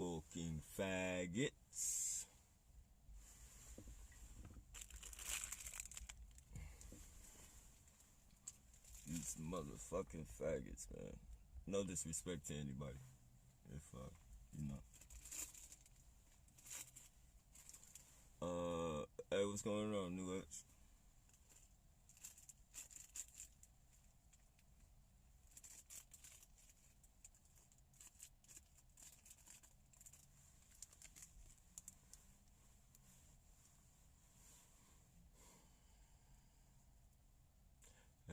fucking faggots. These motherfucking faggots, man. No disrespect to anybody. If, you know. Hey, what's going on, New Edge?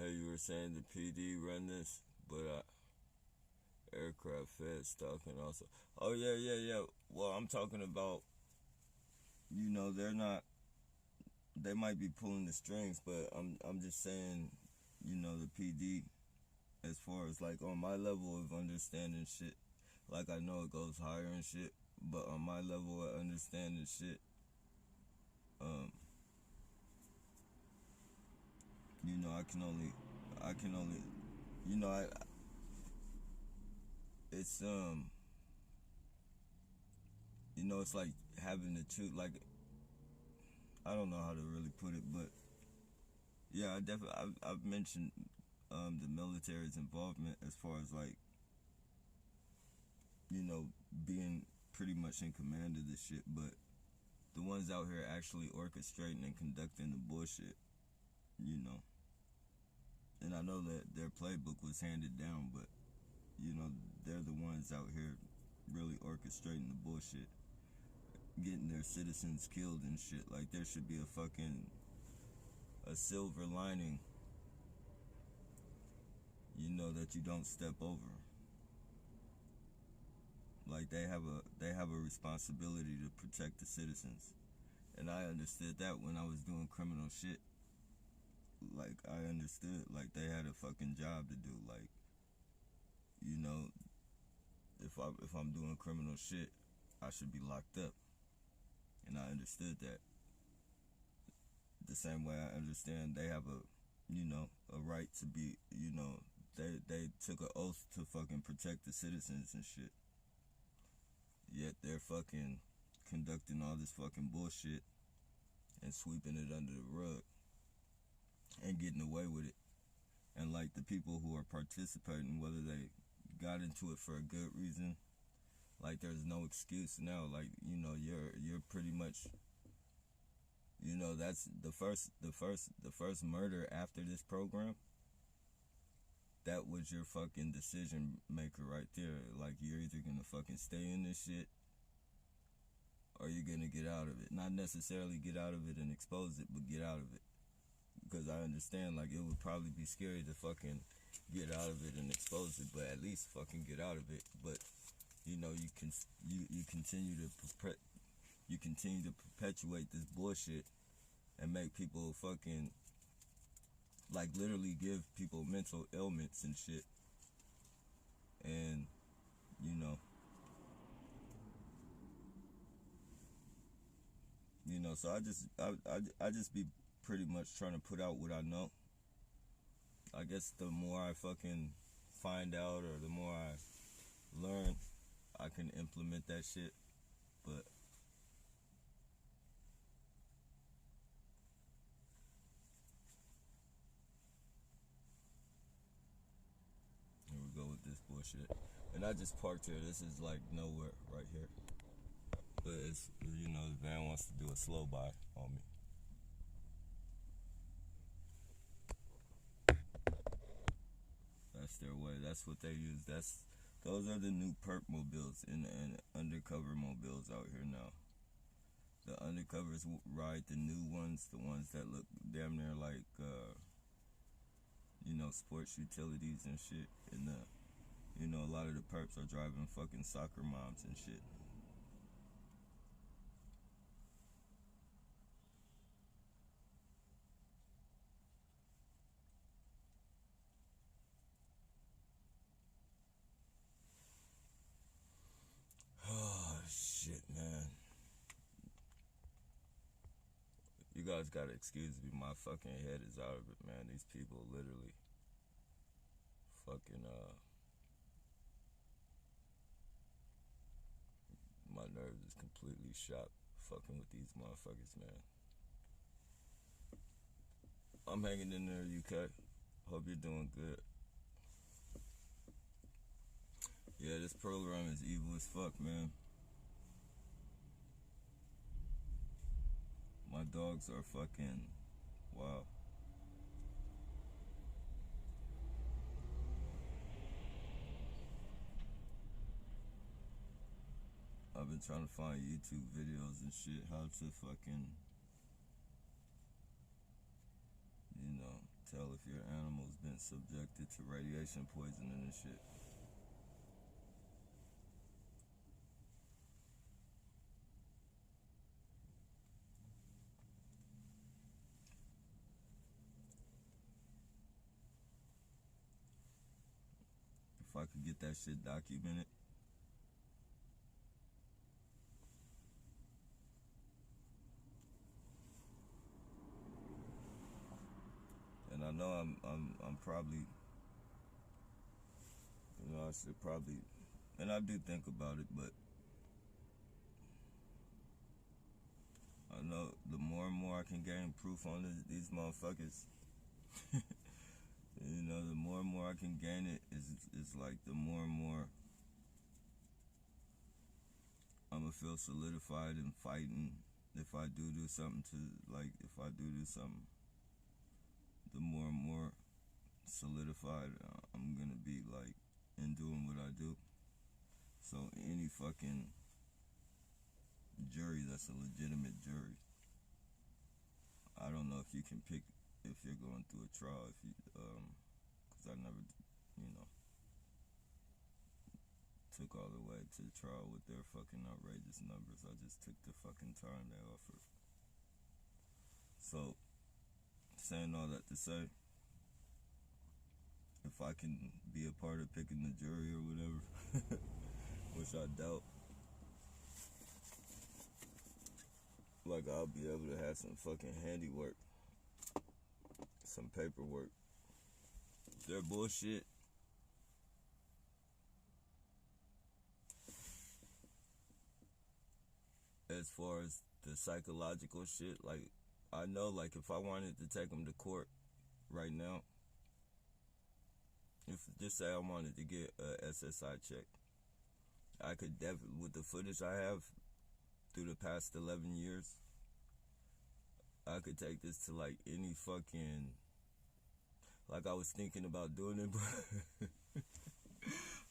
Hey, you were saying the PD run this, but aircraft fed stalking also. Oh yeah. Well, I'm talking about, you know, they're not. They might be pulling the strings, but I'm just saying, you know, the PD, as far as like on my level of understanding shit, like I know it goes higher and shit, but on my level of understanding shit, you know, I can only, you know, it's you know, it's like having to choose. Like, I don't know how to really put it, but yeah, I definitely I've mentioned the military's involvement as far as like, you know, being pretty much in command of this shit, but the ones out here actually orchestrating and conducting the bullshit, you know. And I know that their playbook was handed down, but you know, they're the ones out here really orchestrating the bullshit, getting their citizens killed and shit. Like, there should be a silver lining, you know, that you don't step over. Like, they have a responsibility to protect the citizens, and I understood that when I was doing criminal shit. Like, I understood, like, they had a fucking job to do. Like, you know, if I'm doing criminal shit, I should be locked up, and I understood that. The same way I understand they have a, you know, a right to be, you know, they took an oath to fucking protect the citizens and shit. Yet they're fucking conducting all this fucking bullshit and sweeping it under the rug and getting away with it. And like, the people who are participating, whether they got into it for a good reason, like, there's no excuse now. Like, you know, you're pretty much, you know, that's the first murder after this program. That was your fucking decision maker right there. Like, you're either gonna fucking stay in this shit or you're gonna get out of it. Not necessarily get out of it and expose it, but get out of it. Because I understand, like, it would probably be scary to fucking get out of it and expose it, but at least fucking get out of it. But you know, you continue to perpetuate this bullshit and make people fucking, like, literally give people mental ailments and shit. And you know, so I just be pretty much trying to put out what I know. I guess the more I fucking find out, or the more I learn, I can implement that shit. But here we go with this bullshit. And I just parked here. This is like nowhere right here. But it's, you know, the van wants to do a slow by on me. That's their way. That's what they use. Those are the new perp mobiles and undercover mobiles out here now. The undercovers ride the new ones, the ones that look damn near like, you know, sports utilities and shit. And you know, a lot of the perps are driving fucking soccer moms and shit. Oh shit, man. You guys gotta excuse me. My fucking head is out of it, man. These people literally fucking My nerves is completely shot fucking with these motherfuckers, man. I'm hanging in there, UK. Hope you're doing good. Yeah, this program is evil as fuck, man. My dogs are fucking wow. I've been trying to find YouTube videos and shit how to fucking, tell if your animal's been subjected to radiation poisoning and shit. If I could get that shit documented. And I know I'm probably, I should probably, and I do think about it, but I know the more and more I can gain proof on these motherfuckers, the more and more I can gain it, is like the more and more I'm gonna feel solidified and fighting. If I do something if I do something, the more and more solidified I'm gonna be like in doing what I do. So any fucking jury that's a legitimate jury, I don't know if you can pick if you're going through a trial, if you because I never took all the way to the trial with their fucking outrageous numbers. I just took the fucking time they offered. So, saying all that to say, if I can be a part of picking the jury or whatever, which I doubt, like I'll be able to have some fucking handiwork, some paperwork. They're bullshit. As far as the psychological shit, like I know, like if I wanted to take them to court right now, if just say I wanted to get a SSI check, I could definitely, with the footage I have through the past 11 years, I could take this to like any fucking, like I was thinking about doing it, but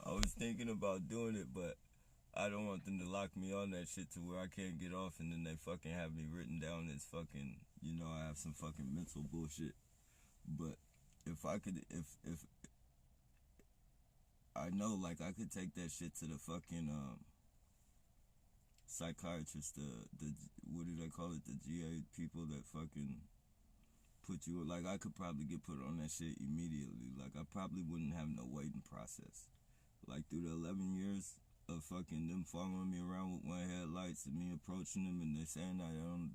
I was thinking about doing it, but I don't want them to lock me on that shit to where I can't get off and then they fucking have me written down as fucking, I have some fucking mental bullshit. But if I could, if I know, like I could take that shit to the fucking psychiatrist, the what do they call it, the GA people that fucking put you, like I could probably get put on that shit immediately. Like I probably wouldn't have no waiting process. Like through the 11 years of fucking them following me around with one headlights and me approaching them and they saying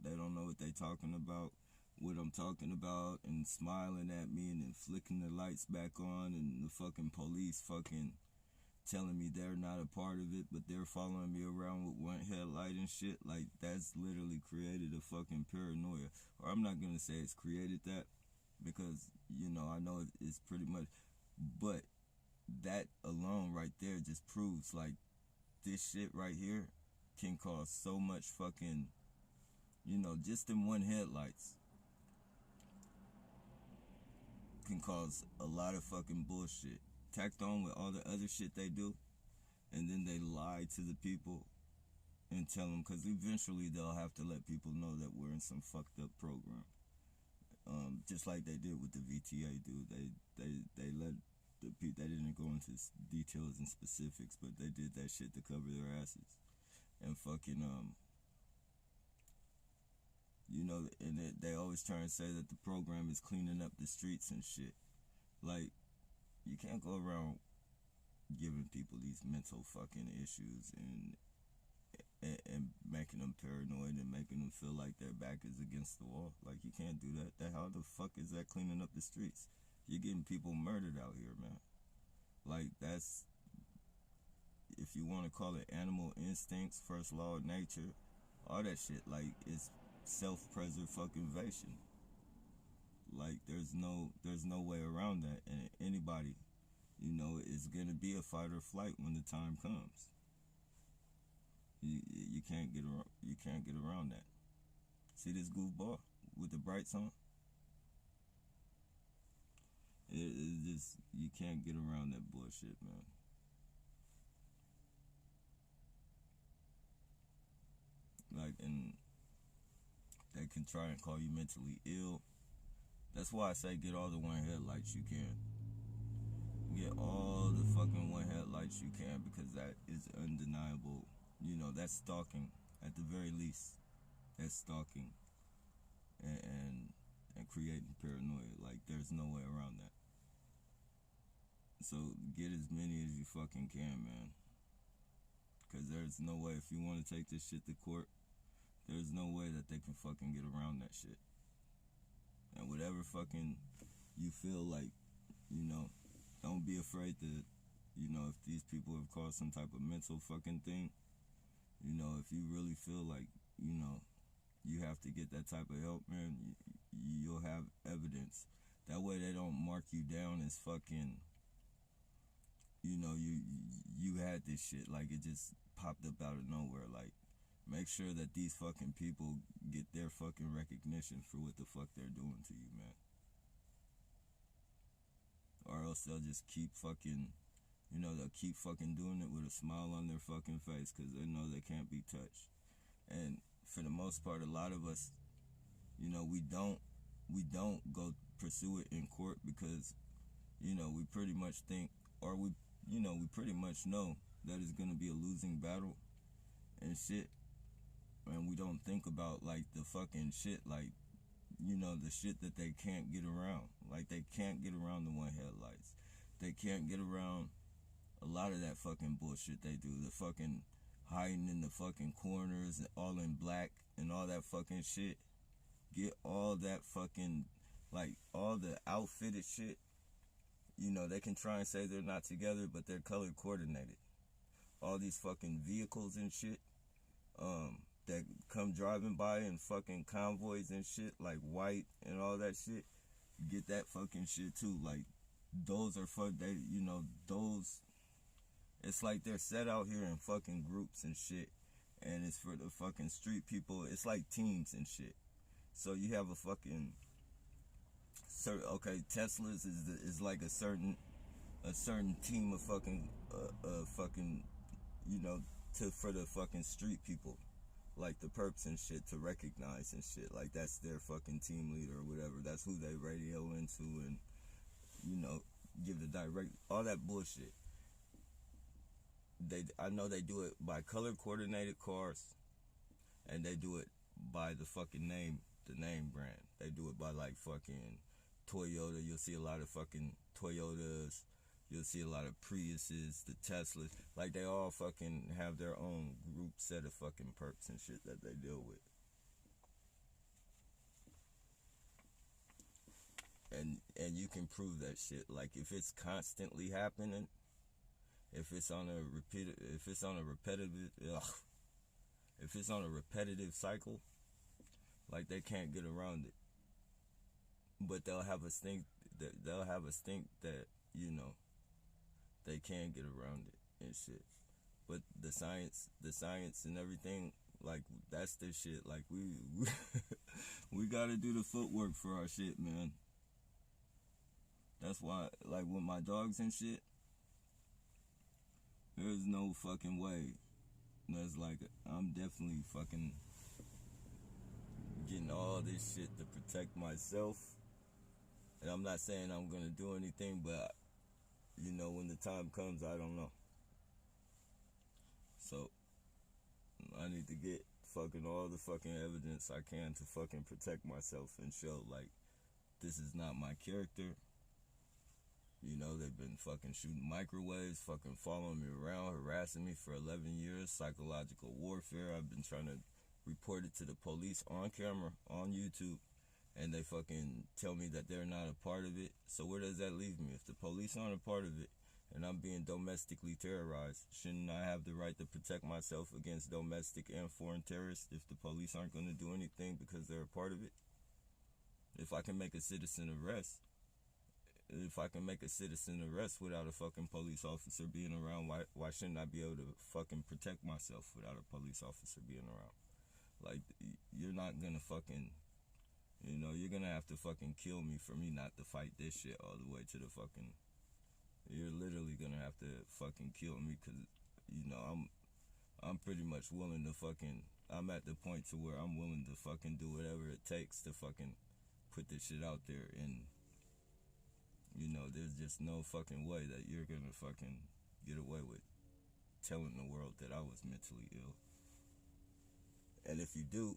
they don't know what they talking about, what I'm talking about, and smiling at me and then flicking the lights back on, and the fucking police fucking telling me they're not a part of it, but they're following me around with one headlight and shit. Like that's literally created a fucking paranoia. Or I'm not gonna say it's created that, because I know it's pretty much, but that alone right there just proves like this shit right here can cause so much fucking, just in one headlights can cause a lot of fucking bullshit tacked on with all the other shit they do, and then they lie to the people and tell them, because eventually they'll have to let people know that we're in some fucked up program, just like they did with the VTA dude. They let the people, they didn't go into details and specifics, but they did that shit to cover their asses and fucking and they always try and say that the program is cleaning up the streets and shit. Like, you can't go around giving people these mental fucking issues and making them paranoid and making them feel like their back is against the wall. Like, you can't do that. How the fuck is that cleaning up the streets? You're getting people murdered out here, man. Like, that's, if you want to call it animal instincts, first law of nature, all that shit, like, it's self-preservation. Like, there's no way around that, and anybody, is gonna be a fight or flight when the time comes. You can't get around that. See this goofball with the brights on? It just, you can't get around that bullshit, man. Like, and they can try and call you mentally ill. That's why I say get all the one headlights you can. Get all the fucking one headlights you can, because that is undeniable. That's stalking at the very least. That's stalking and creating paranoia. Like, there's no way around that. So get as many as you fucking can, man. Because there's no way, if you want to take this shit to court, there's no way that they can fucking get around that shit. And whatever fucking you feel like, don't be afraid to, if these people have caused some type of mental fucking thing, if you really feel like, you have to get that type of help, man, you'll have evidence. That way they don't mark you down as fucking, you had this shit, like it just popped up out of nowhere. Like, make sure that these fucking people get their fucking recognition for what the fuck they're doing to you, man. Or else they'll just keep fucking, they'll keep fucking doing it with a smile on their fucking face, because they know they can't be touched. And for the most part, a lot of us, we don't go pursue it in court, because, we pretty much think, or we pretty much know that it's gonna be a losing battle and shit. And we don't think about, like, the fucking shit, like, the shit that they can't get around. Like, they can't get around the one headlights. They can't get around a lot of that fucking bullshit they do. The fucking hiding in the fucking corners, all in black, and all that fucking shit. Get all that fucking, like, all the outfitted shit. They can try and say they're not together, but they're color coordinated. All these fucking vehicles and shit, that come driving by in fucking convoys and shit, like white and all that shit, get that fucking shit too. Like, those are those, it's like they're set out here in fucking groups and shit, and it's for the fucking street people. It's like teams and shit. So you have a fucking Tesla's is like a certain team of fucking for the fucking street people, like the perps and shit, to recognize and shit. Like, that's their fucking team leader or whatever. That's who they radio into and, give the direct, all that bullshit. I know they do it by color coordinated cars, and they do it by the fucking name, the name brand. They do it by, like, fucking Toyota. You'll see a lot of fucking Toyotas. You'll see a lot of Priuses, the Teslas. Like, they all fucking have their own group set of fucking perks and shit that they deal with. And you can prove that shit. Like, if it's constantly happening, if it's on a repetitive cycle, like, they can't get around it. But they'll have a stink that they can get around it and shit. But the science and everything, like, that's their shit. Like, we gotta do the footwork for our shit, man. That's why, like, with my dogs and shit, there's no fucking way. That's like, I'm definitely fucking getting all this shit to protect myself. And I'm not saying I'm gonna do anything, but, when the time comes, I don't know. So, I need to get fucking all the fucking evidence I can to fucking protect myself and show, like, this is not my character. They've been fucking shooting microwaves, fucking following me around, harassing me for 11 years, psychological warfare. I've been trying to report it to the police on camera, on YouTube, and they fucking tell me that they're not a part of it. So where does that leave me? If the police aren't a part of it, and I'm being domestically terrorized. Shouldn't I have the right to protect myself against domestic and foreign terrorists if the police aren't going to do anything because they're a part of it? If I can make a citizen arrest, without a fucking police officer being around, why shouldn't I be able to fucking protect myself without a police officer being around? Like, you're not gonna fucking, you're gonna have to fucking kill me for me not to fight this shit all the way to the fucking, you're literally gonna have to fucking kill me, because, I'm pretty much willing to fucking, I'm at the point to where I'm willing to fucking do whatever it takes to fucking put this shit out there, and, there's just no fucking way that you're gonna fucking get away with telling the world that I was mentally ill. And if you do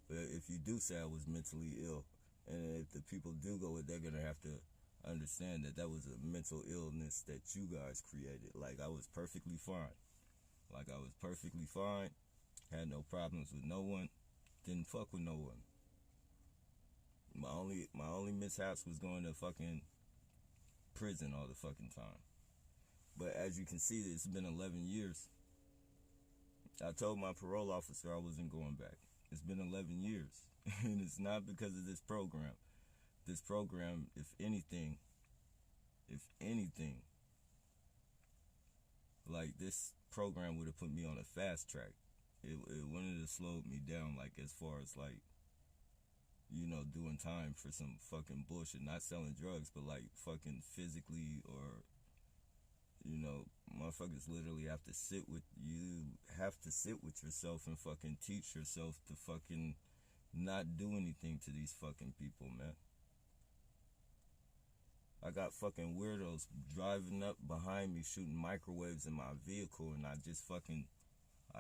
say I was mentally ill, and if the people do go with, they're gonna have to understand that was a mental illness that you guys created. Like, I was perfectly fine. Had no problems with no one, didn't fuck with no one. My only mishaps was going to fucking prison all the fucking time. But as you can see, it's been 11 years. I told my parole officer I wasn't going back. It's been 11 years. And it's not because of this program. This program, if anything, like, this program would have put me on a fast track. It wouldn't have slowed me down, like, as far as, like, doing time for some fucking bullshit, not selling drugs, but, like, fucking physically, or, motherfuckers literally have to sit with yourself and fucking teach yourself to fucking not do anything to these fucking people, man. I got fucking weirdos driving up behind me shooting microwaves in my vehicle, and I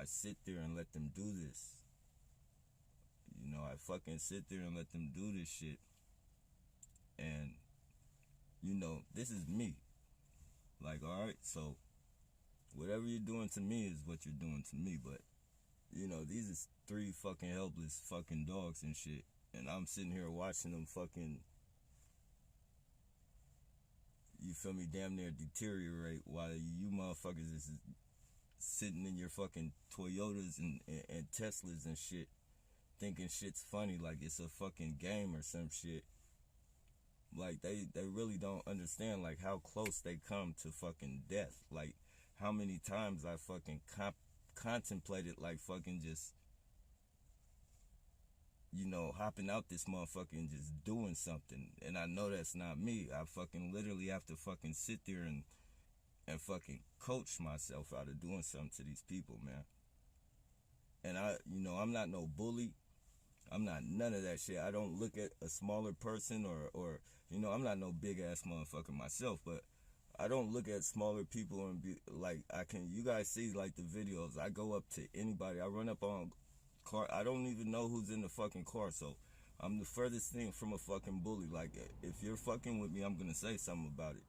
sit there and let them do this. I fucking sit there and let them do this shit. And, this is me. Like, alright, so whatever you're doing to me is what you're doing to me, but, these is 3 fucking helpless fucking dogs and shit, and I'm sitting here watching them fucking, you feel me, damn near deteriorate, while you motherfuckers is sitting in your fucking Toyotas and Teslas and shit, thinking shit's funny, like it's a fucking game or some shit. Like, they really don't understand, like, how close they come to fucking death. Like, how many times I fucking contemplated, like, fucking just, hopping out this motherfucker and just doing something. And I know that's not me. I fucking literally have to fucking sit there and fucking coach myself out of doing something to these people, man. And I'm not no bully. I'm not none of that shit. I don't look at a smaller person or I'm not no big ass motherfucker myself, but I don't look at smaller people and be like, you guys see, like, the videos. I go up to anybody. I run up on car. I don't even know who's in the fucking car, so I'm the furthest thing from a fucking bully. Like, if you're fucking with me, I'm gonna say something about it.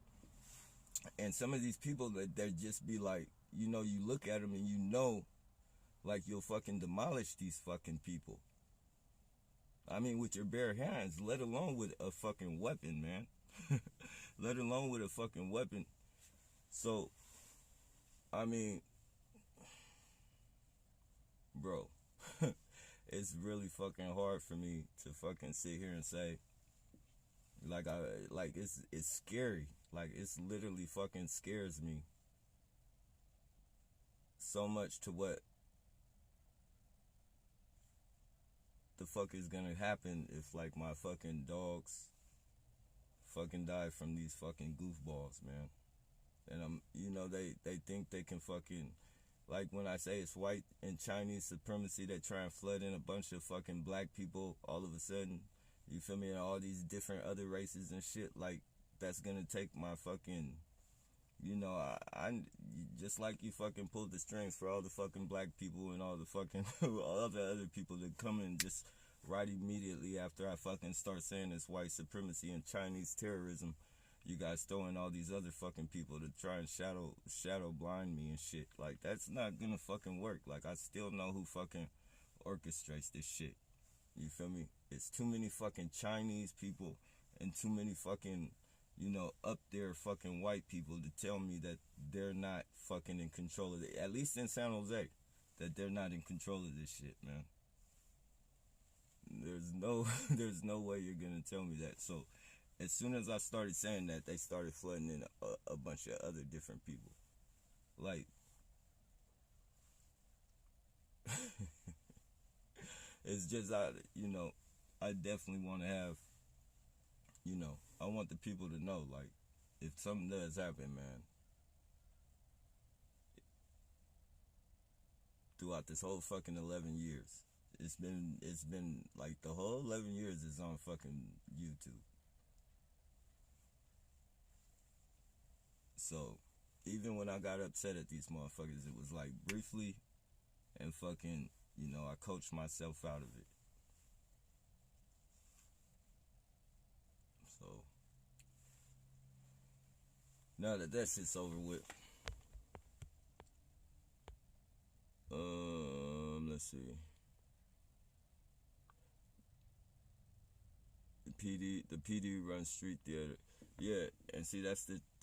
And some of these people, they just be like, you look at them and like, you'll fucking demolish these fucking people. I mean, with your bare hands, let alone with a fucking weapon, man. Let alone with a fucking weapon. So, I mean, bro, it's really fucking hard for me to fucking sit here and say, like, it's scary. Like, it's literally fucking scares me so much to what the fuck is gonna happen if, like, my fucking dogs fucking die from these fucking goofballs, man. And they think they can fucking, like, when I say it's white and Chinese supremacy, they try and flood in a bunch of fucking black people all of a sudden, you feel me, and all these different other races and shit. Like, that's gonna take my fucking, I just like you fucking pulled the strings for all the fucking black people and all the fucking all the other people that come in just right immediately after I fucking start saying it's white supremacy and Chinese terrorism. You guys throwing all these other fucking people to try and shadow blind me and shit. Like, that's not gonna fucking work. Like, I still know who fucking orchestrates this shit. You feel me? It's too many fucking Chinese people and too many fucking you know, up there fucking white people to tell me that they're not fucking in control of it. At least in San Jose, that they're not in control of this shit, man. There's no, there's no way you're gonna tell me that. So, as soon as I started saying that, they started flooding in a bunch of other different people. Like, it's just you know, I definitely want to have, you know, I want the people to know, like, if something does happen, man, throughout this whole fucking 11 years, it's been like the whole 11 years is on fucking YouTube. So, even when I got upset at these motherfuckers, it was like briefly, and fucking, you know, I coached myself out of it. So, now that that shit's over with, let's see. The PD runs street theater. Yeah, and see,